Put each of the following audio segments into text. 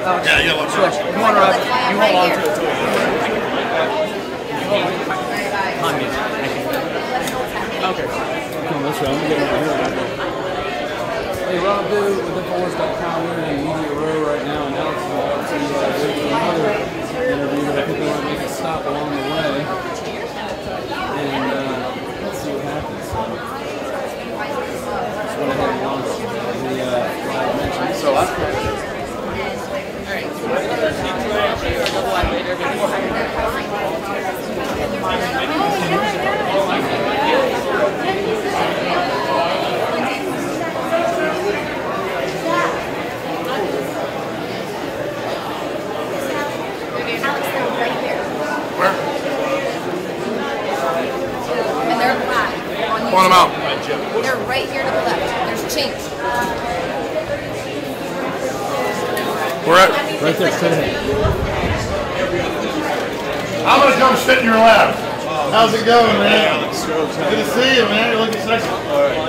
Yeah, you got one. Switch. You want to you hold on to it too. Okay. Come on, let's go. I'm gonna get over here. Hey, Rob Boo with Infowars.com. We're in a media row right now, and Alex is about to wait for another interview, but I think we want to make a stop along the way. And let's see what happens. Just went ahead and launched the live mention. So Point them out. They're right here to the left. There's change. We're at right there, sit ahead. I'm gonna come sit in your lap. How's it going, man? Good to see you, man. You're looking sexy.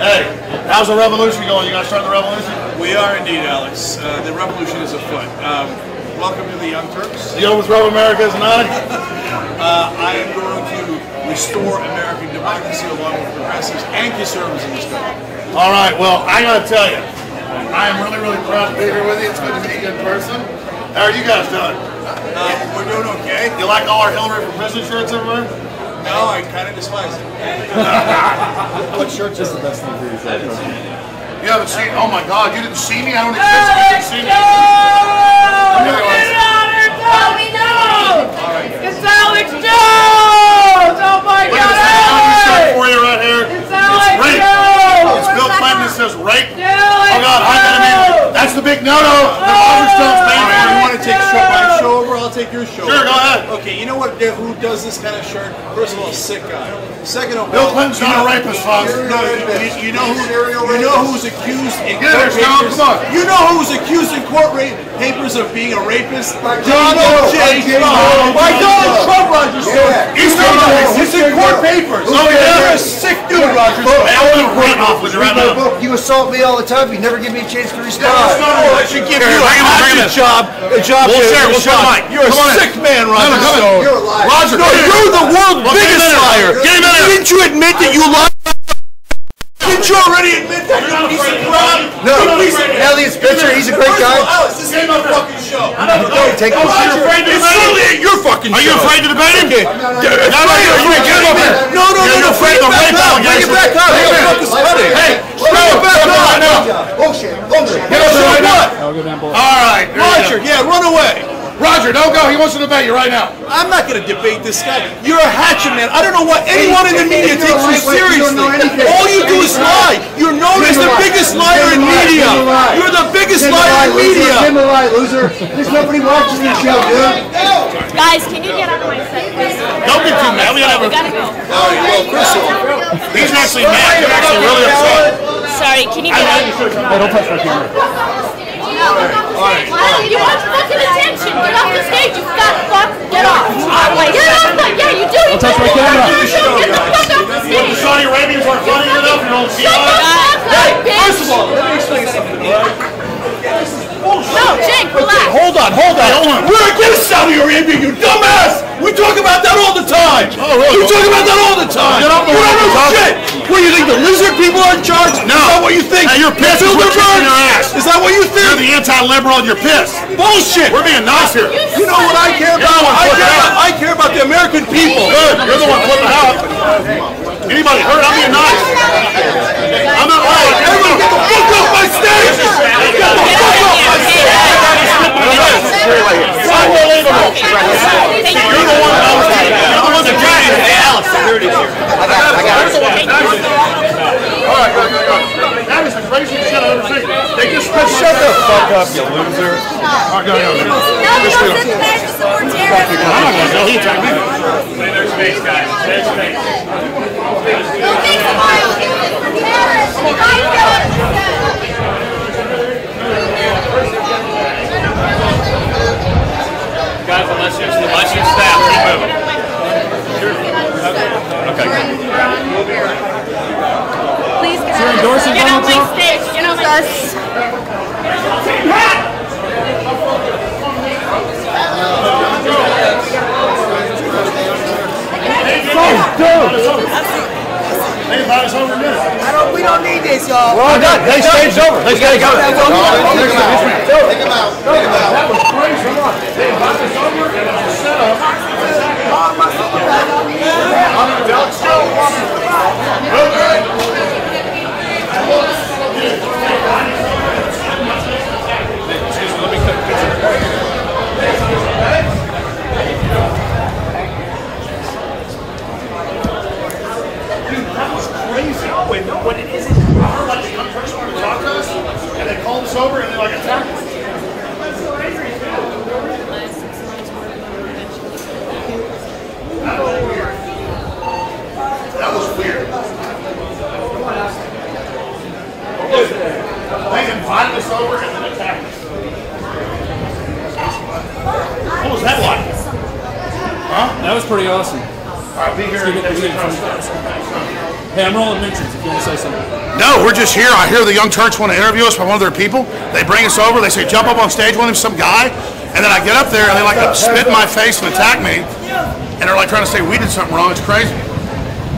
Hey, how's the revolution going? You guys start the revolution? We are indeed, Alex. The revolution is afoot. Welcome to the Young Turks. You know what's Rub America is not? I am going to restore American democracy along with progressives and conservatives in this country. All right, well, I gotta tell you, I am really, really proud to be here with you. It's good to meet you in person. How are you guys doing? We're doing okay. You like all our Hillary for President shirts everywhere? No, I kind of despise it. What shirt is the best thing for you? You haven't seen, oh my God, you didn't see me? I don't exist, you didn't see me. It's Alex Jones! Oh my Look God! at this shirt for you right here. It's Alex rape. Jones! It's Bill Clinton that says rape. Alex Oh God, I gotta be, that's the big no-no. The Roger Stone's main You man. want to take my show over? I'll take your show. Sure, go ahead. Okay, you know what? Who does this kind of shirt? First of all, a sick guy. Second of all, Bill Clinton's not a rapist, folks. No, you know who's accused in Get court it, Sean, papers. come on. You know who's accused in court papers of being a rapist? Donald J. Trump. By Donald Trump, Roger Stone. He's in court papers. Oh, yeah? You're a sick dude, Roger Stone. I want to run off with you right now. You assault me all the time. You never give me a chance to respond. I should give you a job. A job. We'll share Mike. You're a sick man, Roger Stone. You're a liar. Roger, No, you're the world's biggest liar. Get him in there. Didn't you admit that you lied? Didn't you already admit that? You piece of crap. No, Elliot's pitcher. He's a great guy. Alex, this ain't my fucking show. Take Are you afraid to It's debate certainly him? ain't your fucking show. Are you afraid to debate him? No, You're afraid of rape Bring it back up. Hey, What the fuck is funny? Hey, Bring it back up right now. Bullshit. Get up there right now. I'll go down below. All right. Roger, yeah, run away. Roger, don't go. He wants to debate you right now. I'm not going to debate this guy. You're a hatchet man. I don't know what anyone in the media takes you seriously. All you do is lie. You're known as the biggest liar in media. You're the biggest liar in media. Tim the lie, loser. There's nobody watching this show, dude. Guys, can you get out of my sight, please? Don't get too mad. We gotta have We gotta go. All right, well, first of all, He's actually mad. He's actually really upset. Sorry, can you get out? Hey, don't touch my camera. You want fucking attention? Get off the stage, you fat fuck! Get off! Get off the, yeah, you do! Don't touch my camera. Get the fuck off the The stage! Saudi Arabians aren't funny enough. You don't see Shut the us. fuck up, bitch! first of all, let me explain something. No, Jake, relax! Hold on. We're against Saudi Arabia, you dumbass! We talk about that all the time! We talk about that all the time! You don't know You what don't you're know talking shit! What, you think the lizard people are in charge? No. Is that what you think? Hey, you're pissed. We're kicking your ass. Is that what you think? You're the anti-liberal and you're pissed. Bullshit! We're being nice here. You know what I care about? I care about the American people. Good. You're the one flipping out. Anybody hurt? I'm being nice. I'm not lying. Everybody get the fuck off my stage! Get the fuck off my stage! Unbelievable. You're the one that was you're the one that tried it. Hey, Alex, security's here. I got it. All right, go. That is the craziest shit I've ever seen. They just shut the fuck up, you loser. All right, go. No, you don't sit there to support terrorism. I'm not going to go. He attacked me. There's space, guys. There's space. Go take some oil. Terrorists. You guys know what to say. Guys, unless you stop, keep moving. Okay. Please get You're endorsing on Donald Trump? my stage. Get on us. We're all done. Hey, stage's over. Let's go. Take him out. That was crazy. Come on. They invited us over and it was a setup. Let me cut a picture. Crazy. Wait, no, what it is? I heard like the young person wanted to talk to us, and they called us over and they like attacked us. That was weird. They invited us over and then attacked us. What was that like? Huh? That was pretty awesome. All right, be here. Hey, I'm rolling mentions if you want to say something. No, we're just here. I hear the Young Turks want to interview us by one of their people. They bring us over. They say, jump up on stage with him, some guy. And then I get up there and they like to spit in my face and attack me. And they're like trying to say we did something wrong. It's crazy.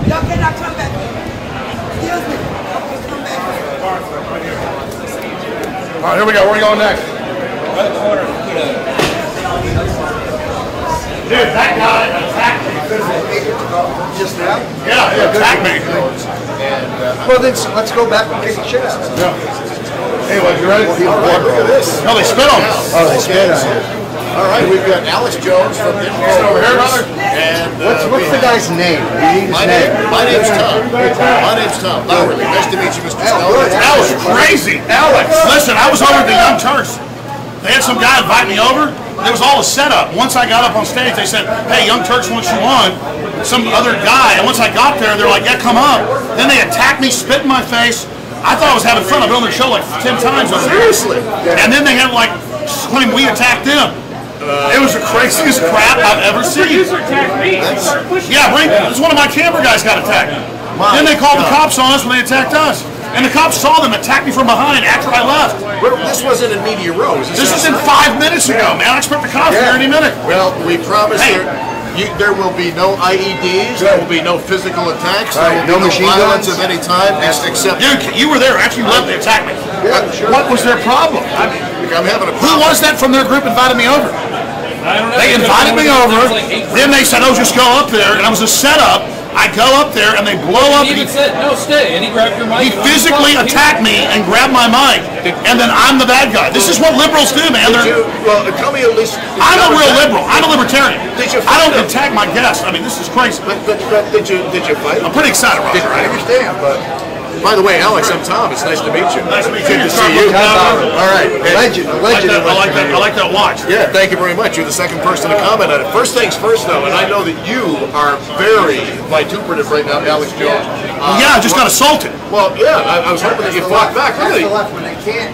Y'all cannot come back here. Excuse me. Y'all come back here. All right, here we go. Where are we going next? Dude, that guy attacked me. Just now? Yeah, he attacked me. Well, then let's go back and kick the shit out. Yeah. Anyway, you ready? All right, look at this. No, they spit on me. Oh, they spit on you. All right, we've got Alex Jones from the Over here, brother. And What's the guy's name? You need his name. My name's Tom. My name's Tom Lowry. Nice to meet you, Mr. Stone. That was crazy. Alex. Listen, I was over at the Young Turks. They had some guy invite me over. It was all a setup. Once I got up on stage, they said, hey, Young Turks wants you on. Some other guy. And once I got there, they're like, yeah, come up. Then they attacked me, spit in my face. I thought I was having fun. I've been on their show like 10 times. Seriously? And then they had like, claim we attacked them. It was the craziest crap I've ever seen. Producer attacked me. He started pushing. Yeah, it's one of my camera guys got attacked. Then they called the cops on us when they attacked us. And the cops saw them attack me from behind after I left. This wasn't in Media Row. This is in 5 minutes ago, man. I expect the cops here any minute. Well, we promise Hey. there will be no IEDs, there will be no physical attacks, there will be No no machine violence guns? of any time, except Dude, you were there after you left. They attacked me. Yeah, sure. What was their problem? I'm having a Who was that from their group invited me over? I don't know. They invited me over. There was like 8 Then they said, oh, just go up there. And I was a setup. I go up there and they blow up. He even said, no, stay. And he grabbed your He mic. physically attacked me and grabbed my mic. And then I'm the bad guy. This is what liberals do, man. tell me at least. I'm a real liberal. I'm a libertarian. Did you I don't fight him? attack my guests. I mean, this is crazy. But did you fight? I'm pretty excited, Roger. I understand, but. By the way, Alex, I'm Tom. It's nice to meet you. Nice to meet you. Good to see you. All right. Legend. I like that watch. Yeah, thank you very much. You're the second person to comment on it. First things first, though, and I know that you are very vituperative right now, Alex Jones. Yeah, I just got assaulted. Well, yeah, I was hoping that you fought back. Look at That's the it. left one. They can't